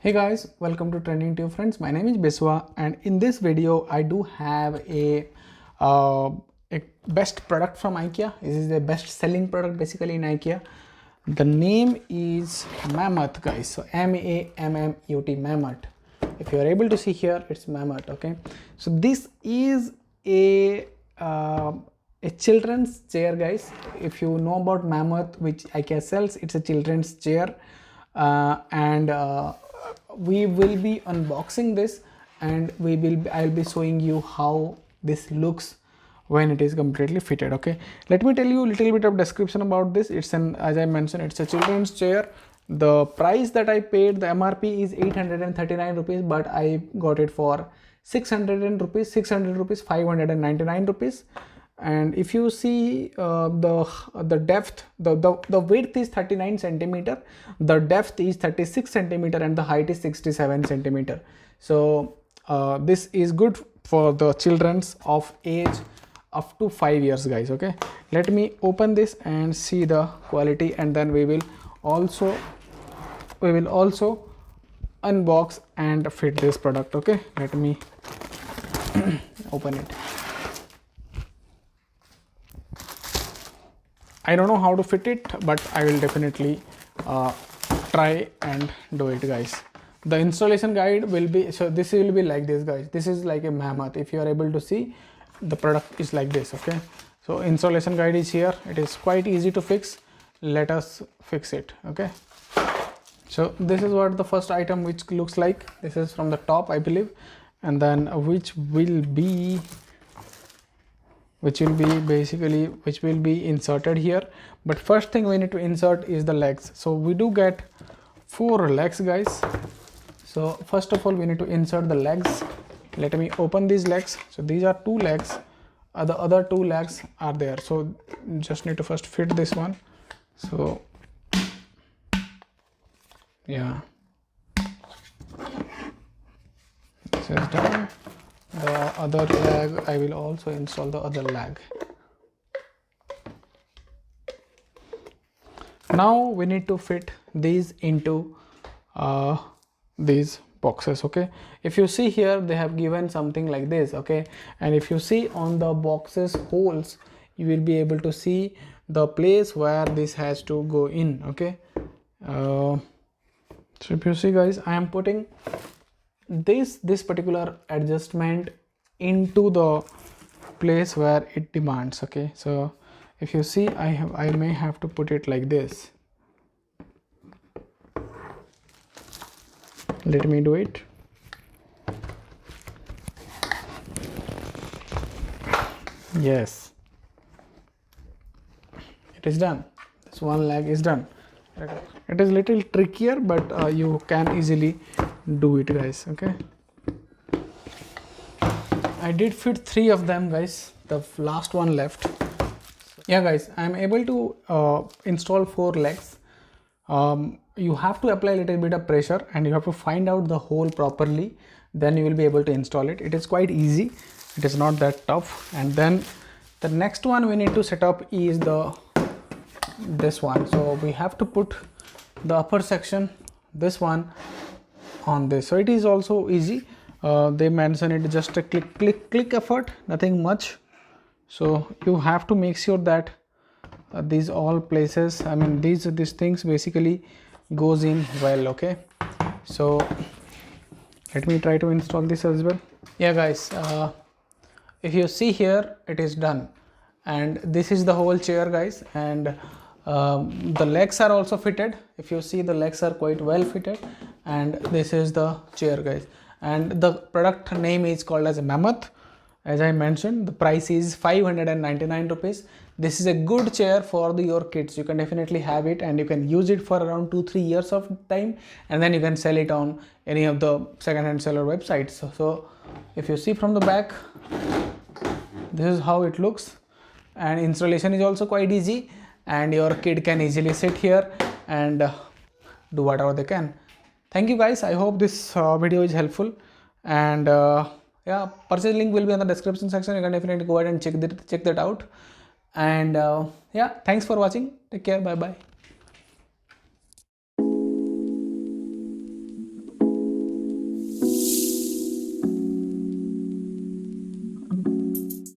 Hey guys, welcome to Trending Tube friends. My name is Biswa, and in this video I do have a best product from IKEA. This is the best selling product basically in IKEA. The name is MAMMUT, guys. So MAMMUT, MAMMUT. If you are able to see here, it's MAMMUT. Okay, so this is a children's chair, guys. If you know about MAMMUT, which IKEA sells, it's a children's chair, we will be unboxing this, and I'll be showing you how this looks when it is completely fitted. Okay, let me tell you a little bit of description about this. It's as I mentioned, it's a children's chair. The price that I paid, the MRP is 839 rupees, but I got it for 600 rupees, 599 rupees. And if you see the depth, the width is 39 centimeter, the depth is 36 centimeter, and the height is 67 centimeter. So this is good for the children's of age up to 5 years, guys. Okay, let me open this and see the quality, and then we will also unbox and fit this product. Okay, let me open it. I don't know how to fit it, but I will definitely try and do it, guys. The installation guide will be, so this will be like this, guys. This is like a MAMMUT. If you are able to see, the product is like this. Okay, so installation guide is here. It is quite easy to fix. Let us fix it. Okay, so this is what the first item which looks like. This is from the top, I believe, and then which will be inserted here. But first thing we need to insert is the legs. So we do get 4 legs, guys. So first of all, we need to insert the legs. Let me open these legs. So these are 2 legs, the other 2 legs are there. So just need to first fit this one. So yeah, this is done. The other leg, I will also install the other leg. Now we need to fit these into these boxes. Okay, if you see here, they have given something like this. Okay, and if you see on the boxes holes, you will be able to see the place where this has to go in. Okay, so if you see, guys, I am putting this particular adjustment into the place where it demands. Okay, so if you see, I may have to put it like this. Let me do it. Yes, it is done. This one leg is done. It is little trickier, but you can easily do it, guys. Okay, I did fit 3 of them, guys. The last one left. Yeah, guys, I am able to install 4 legs. You have to apply a little bit of pressure, and you have to find out the hole properly. Then you will be able to install it. It is quite easy. It is not that tough. And then the next one we need to set up is this one. So we have to put the upper section, this one, on this. So it is also easy. They mention it just a click effort, nothing much. So you have to make sure that these all places, I mean these things basically goes in well. Okay, so let me try to install this as well. Yeah, guys, if you see here, it is done, and this is the whole chair, guys. And the legs are also fitted. If you see, the legs are quite well fitted, and this is the chair, guys. And the product name is called as MAMMUT. As I mentioned, the price is 599 rupees. This is a good chair for your kids. You can definitely have it, and you can use it for around 2-3 years of time, and then you can sell it on any of the second-hand seller websites. So if you see from the back, this is how it looks, and installation is also quite easy, and your kid can easily sit here and do whatever they can. Thank you, guys. I hope this video is helpful, and yeah, purchase link will be in the description section. You can definitely go ahead and check that out. And yeah, thanks for watching. Take care. Bye bye.